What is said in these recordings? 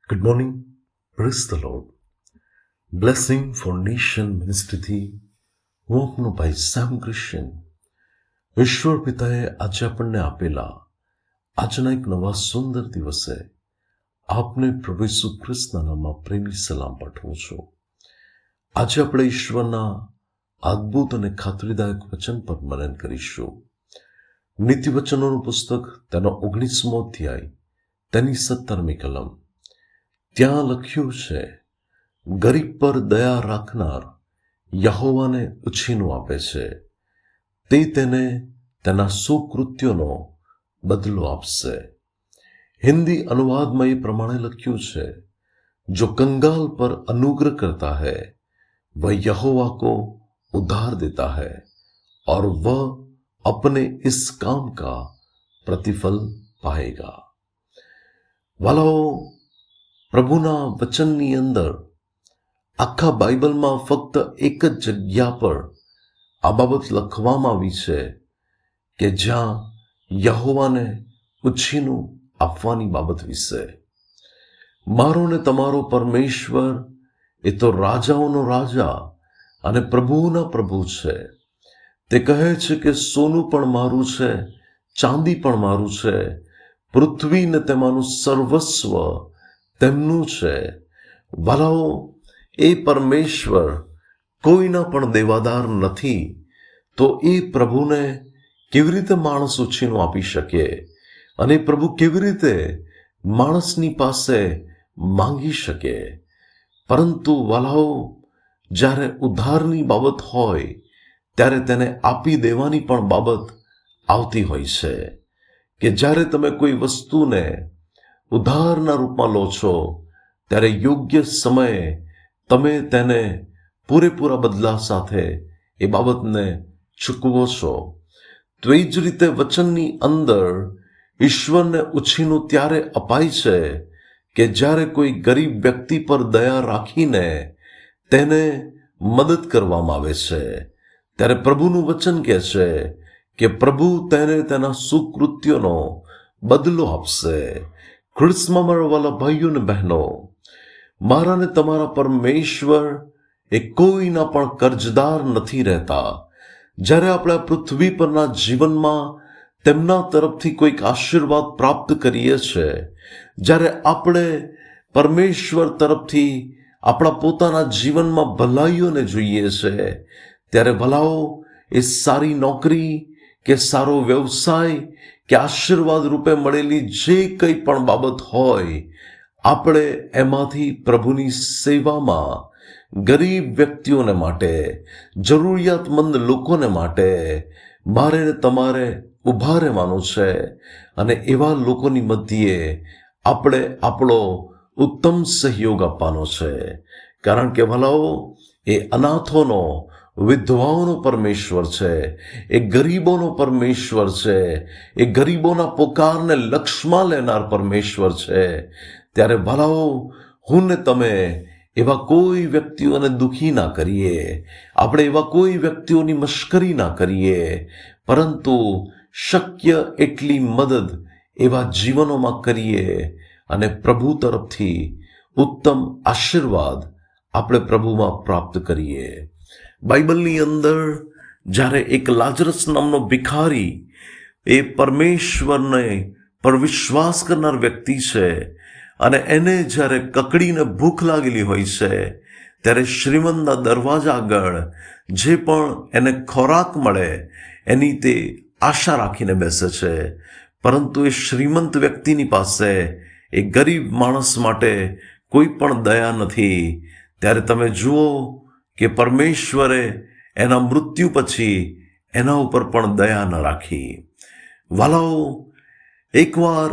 Good morning. Praise the Lord. Blessing for Nation મિનિસ્ટ્રીથી હું આપનો ભાઈ સેમ ક્રિશ્ચિયન. ઈશ્વર પિતાએ આજે આપણને આપેલા આજના એક નવા સુંદર દિવસે આપને પ્રભુ ઈસુ ખ્રિસ્તના નામમાં પ્રેમી સલામ પાઠવું છું. આજે આપણે ઈશ્વરના અદ્ભુત અને ખાતરીદાયક વચન પર મનન કરીશું. નીતિ વચનોનું પુસ્તક તેનો 19મો અધ્યાય તેની 17મી કલમ. ત્યાં લખ્યું છે, ગરીબ પર દયા રાખનાર યહોવાને ઉછીનું આપે છે, તે તેને તેના સુકૃત્યોનો બદલો આપશે. હિન્દી अनुवादમાં એ પ્રમાણે લખ્યું છે, जो कंगाल पर अनुग्रह करता है वह यहोवा को उधार देता है और वह अपने इस काम का प्रतिफल पाएगा. વાલાઓ, પ્રભુના વચનની અંદર આખા બાઇબલમાં ફક્ત એક જ જગ્યા પર આ બાબત લખવામાં આવી છે કે જ્યાં યહોવાને ઉછીનું આપવાની બાબત વિશે. મારો ને તમારો પરમેશ્વર એ તો રાજાઓનો રાજા અને પ્રભુઓના પ્રભુ છે. તે કહે છે કે સોનું પણ મારું છે, ચાંદી પણ મારું છે, પૃથ્વી ને તેમાંનું સર્વસ્વ તેમનું છે. વાલાઓ, એ પરમેશ્વર કોઈના પણ દેવાદાર નથી, તો એ પ્રભુને કેવી રીતે માણસ ઉછીનું આપી શકે અને પ્રભુ કેવી રીતે માણસની પાસે માંગી શકે? પરંતુ વાલાઓ, જ્યારે ઉધારની બાબત હોય ત્યારે તેને આપી દેવાની પણ બાબત આવતી હોય છે. કે જ્યારે તમે કોઈ વસ્તુને ઉધારના રૂપમાં લો છો ત્યારે યોગ્ય સમયે તમે તેને પૂરેપૂરા બદલા સાથે એ બાબતને ચૂકવો છો. તો એ જ રીતે વચનની અંદર ઈશ્વરને ઉછીનું ત્યારે અપાય છે કે જ્યારે કોઈ ગરીબ વ્યક્તિ પર દયા રાખીને તેને મદદ કરવામાં આવે છે. ત્યારે પ્રભુનું વચન કહે છે કે પ્રભુ તેને તેના સુકૃત્યોનો બદલો આપશે. ખ્રિસ્તમાં મારા વાલા ભાઈઓ ને બહેનો, મારા ને તમારા પરમેશ્વર એ કોઈના પણ કર્જદાર નથી રહેતા. જ્યારે આપણે આ પૃથ્વી પરના જીવનમાં તેમના તરફથી કોઈક આશીર્વાદ પ્રાપ્ત કરીએ છીએ, જ્યારે આપણે પરમેશ્વર તરફથી આપણા પોતાના જીવનમાં ભલાઈઓને જોઈએ છે, ત્યારે ભલાઓ એ સારી નોકરી કે સારો વ્યવસાય કે આશીર્વાદ રૂપે મળેલી જે કંઈ પણ બાબત હોય, આપણે એમાંથી પ્રભુની સેવામાં ગરીબ વ્યક્તિઓને માટે, જરૂરિયાતમંદ લોકોને માટે મારે ને તમારે ઊભા રહેવાનું છે અને એવા લોકોની મધ્યે આપણે આપણો ઉત્તમ સહયોગ આપવાનો છે. કારણ કે ભલાઓ, એ અનાથોનો, વિધવાઓનો પરમેશ્વર છે, એ ગરીબોનો પરમેશ્વર છે, એ ગરીબોના પોકારને લક્ષમાં લેનાર પરમેશ્વર છે. ત્યારે ભલાઓ, હું ને તમે એવા કોઈ વ્યક્તિઓને દુઃખી ના કરીએ, આપણે એવા કોઈ વ્યક્તિઓની મશ્કરી ના કરીએ, પરંતુ શક્ય એટલી મદદ એવા જીવનોમાં કરીએ અને પ્રભુ તરફથી ઉત્તમ આશીર્વાદ આપણે પ્રભુમાં પ્રાપ્ત કરીએ. બાઇબલની અંદર જ્યારે એક લાજરસ નામનો ભિખારી એ પરમેશ્વરને પર વિશ્વાસ કરનાર વ્યક્તિ છે અને એને જ્યારે કકડીને ભૂખ લાગેલી હોય છે, ત્યારે શ્રીમંતના દરવાજા આગળ જે પણ એને ખોરાક મળે એની તે આશા રાખીને બેસે છે. પરંતુ એ શ્રીમંત વ્યક્તિની પાસે એ ગરીબ માણસ માટે કોઈ પણ દયા નથી. ત્યારે તમે જુઓ કે પરમેશ્વરે એના મૃત્યુ પછી એના ઉપર પણ દયા ન રાખી. વાલાઓ, એકવાર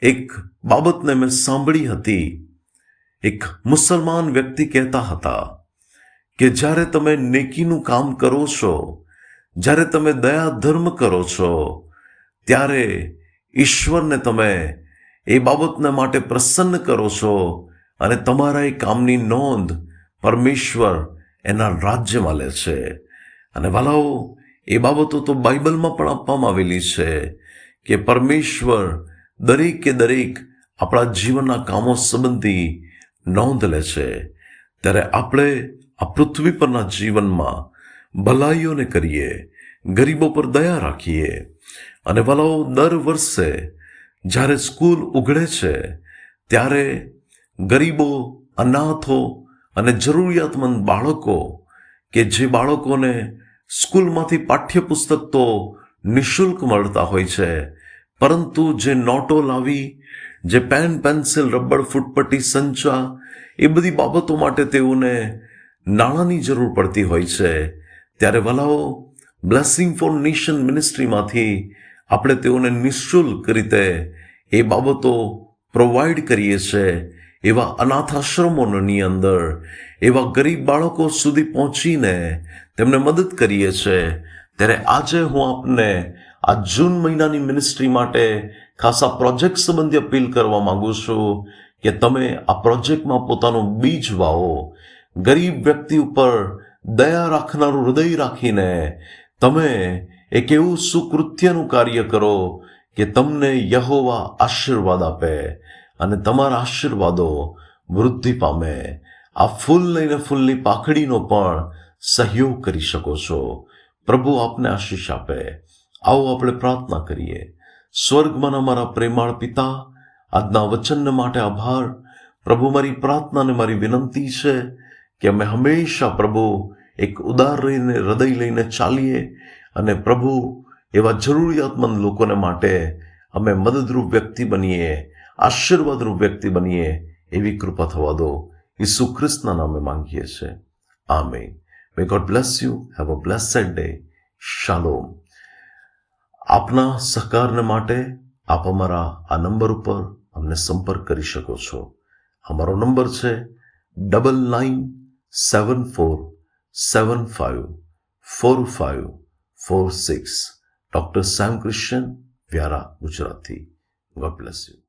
એક બાબતને મેં સાંભળી હતી. એક મુસલમાન વ્યક્તિ કહેતા હતા કે જ્યારે તમે નેકીનું કામ કરો છો, જ્યારે તમે દયા ધર્મ કરો છો, ત્યારે ઈશ્વરને તમે એ બાબતને માટે પ્રસન્ન કરો છો અને તમારા એ કામની નોંધ પરમેશ્વર એના રાજ્યમાં લે છે. અને વાલાઓ, એ બાબતો તો બાઇબલમાં પણ આપવામાં આવેલી છે કે પરમેશ્વર દરેકે દરેક આપણા જીવનના કામો સંબંધી નોંધ લે છે, ત્યારે આપણે આ પૃથ્વી પરના જીવનમાં ભલાઈઓને કરીએ, ગરીબો પર દયા રાખીએ. અને વલાઓ, દર વર્ષે જ્યારે સ્કૂલ ઉઘડે છે ત્યારે ગરીબો, અનાથો અને જરૂરિયાતમંદ બાળકો, કે જે બાળકોને સ્કૂલમાંથી પાઠ્યપુસ્તક તો નિઃશુલ્ક મળતા હોય છે, પરંતુ જે નોટો લાવી, જે પેન, પેન્સિલ, રબર, ફૂટપટ્ટી, સંચા, એ બધી બાબતો માટે તેઓને નાણાંની જરૂર પડતી હોય છે, ત્યારે વલાઓ, બ્લેસિંગ ફોર નેશન મિનિસ્ટ્રીમાંથી આપણે તેઓને નિઃશુલ્ક રીતે એ બાબતો પ્રોવાઈડ કરીએ છીએ. એવા અનાથ આશ્રમોની અંદર એવા ગરીબ બાળકો સુધી પહોંચીને તેમને મદદ કરીએ છીએ. ત્યારે આજે હું આપને આ જૂન મહિનાની મિનિસ્ટ્રી માટે ખાસ આ પ્રોજેક્ટ સંબંધી અપીલ કરવા માંગુ છું કે તમે આ પ્રોજેક્ટમાં પોતાનું બીજ વાવો. ગરીબ વ્યક્તિ ઉપર દયા રાખનારું હૃદય રાખીને તમે એક એવું સુકૃત્યનું કાર્ય કરો કે તમને યહોવા આશીર્વાદ આપે અને તમારા આશીર્વાદો વૃદ્ધિ પામે. આ ફૂલ લઈને ફૂલની પાખડીનો પણ સહયોગ કરી શકો છો. પ્રભુ આપને આશીષ આપે. આવો આપણે પ્રાર્થના કરીએ. સ્વર્ગમાં અમારા પ્રેમાળ પિતા, આજના વચન માટે આભાર. પ્રભુ, મારી પ્રાર્થના અને મારી વિનંતી છે કે અમે હંમેશા પ્રભુ એક ઉદાર રહીને હૃદય લઈને ચાલીએ અને પ્રભુ એવા જરૂરિયાતમંદ લોકોને માટે અમે મદદરૂપ વ્યક્તિ બનીએ, આશીર્વાદરૂપ વ્યક્તિ બનીએ, એવી કૃપા થવા દો. ઈસુ ખ્રિસ્તના નામે માંગીએ છીએ. Amen. May God bless you. Have a blessed day. શાલોમ. આપના સહકારને માટે આપ અમારા આ નંબર ઉપર અમને સંપર્ક કરી શકો છો. અમારો નંબર છે 9974754546. Doctor Sam Christian, Vyara, Gujarati. God bless you.